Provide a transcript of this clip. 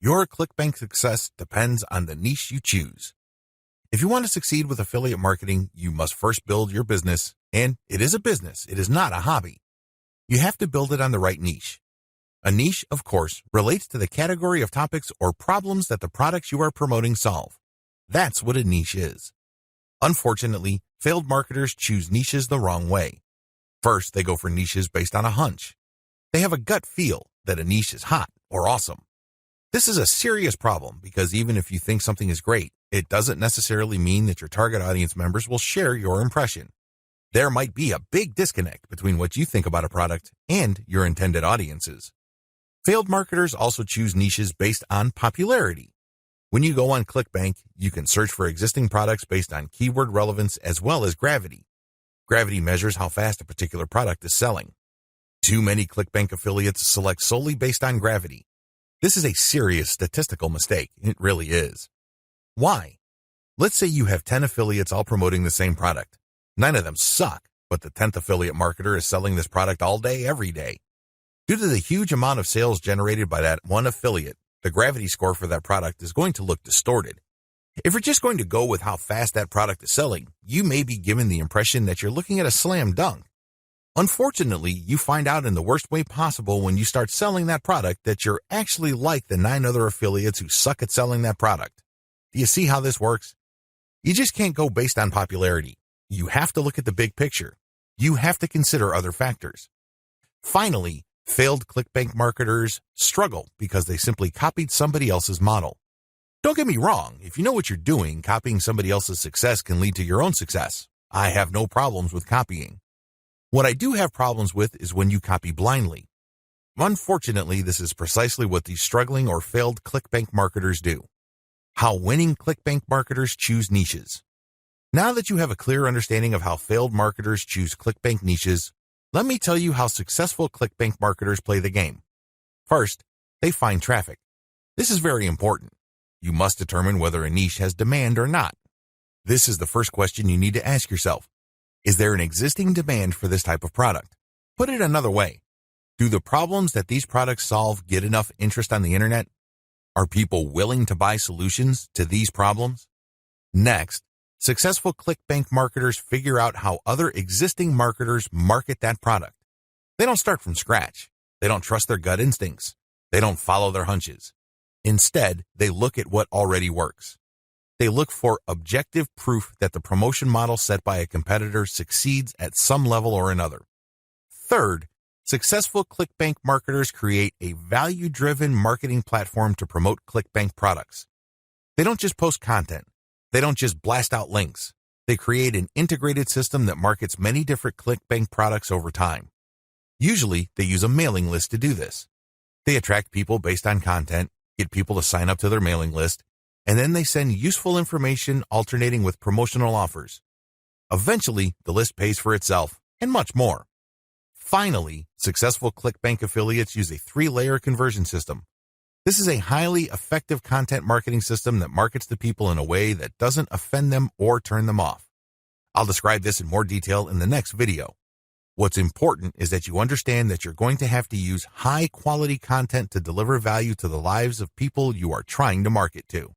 Your ClickBank success depends on the niche you choose. If you want to succeed with affiliate marketing, you must first build your business, and it is a business, it is not a hobby. You have to build it on the right niche. A niche, of course, relates to the category of topics or problems that the products you are promoting solve. That's what a niche is. Unfortunately, failed marketers choose niches the wrong way. First, they go for niches based on a hunch. They have a gut feel that a niche is hot or awesome. This is a serious problem because even if you think something is great, it doesn't necessarily mean that your target audience members will share your impression. There might be a big disconnect between what you think about a product and your intended audiences. Failed marketers also choose niches based on popularity. When you go on ClickBank, you can search for existing products based on keyword relevance as well as gravity. Gravity measures how fast a particular product is selling. Too many ClickBank affiliates select solely based on gravity. This is a serious statistical mistake. It really is. Why? Let's say you have 10 affiliates all promoting the same product. 9 of them suck, but the 10th affiliate marketer is selling this product all day, every day. Due to the huge amount of sales generated by that one affiliate, the gravity score for that product is going to look distorted. If you're just going to go with how fast that product is selling, you may be given the impression that you're looking at a slam dunk. Unfortunately, you find out in the worst way possible when you start selling that product that you're actually like the 9 other affiliates who suck at selling that product. Do you see how this works? You just can't go based on popularity. You have to look at the big picture. You have to consider other factors. Finally, failed ClickBank marketers struggle because they simply copied somebody else's model. Don't get me wrong, if you know what you're doing, copying somebody else's success can lead to your own success. I have no problems with copying. What I do have problems with is when you copy blindly. Unfortunately, this is precisely what these struggling or failed ClickBank marketers do. How winning ClickBank marketers choose niches. Now that you have a clear understanding of how failed marketers choose ClickBank niches, let me tell you how successful ClickBank marketers play the game. First, they find traffic. This is very important. You must determine whether a niche has demand or not. This is the first question you need to ask yourself. Is there an existing demand for this type of product? Put it another way. Do the problems that these products solve get enough interest on the internet? Are people willing to buy solutions to these problems? Next, successful ClickBank marketers figure out how other existing marketers market that product. They don't start from scratch. They don't trust their gut instincts. They don't follow their hunches. Instead, they look at what already works. They look for objective proof that the promotion model set by a competitor succeeds at some level or another. Third, successful ClickBank marketers create a value-driven marketing platform to promote ClickBank products. They don't just post content. They don't just blast out links. They create an integrated system that markets many different ClickBank products over time. Usually, they use a mailing list to do this. They attract people based on content, get people to sign up to their mailing list, and then they send useful information alternating with promotional offers. Eventually, the list pays for itself, and much more. Finally, successful ClickBank affiliates use a 3-layer conversion system. This is a highly effective content marketing system that markets to people in a way that doesn't offend them or turn them off. I'll describe this in more detail in the next video. What's important is that you understand that you're going to have to use high-quality content to deliver value to the lives of people you are trying to market to.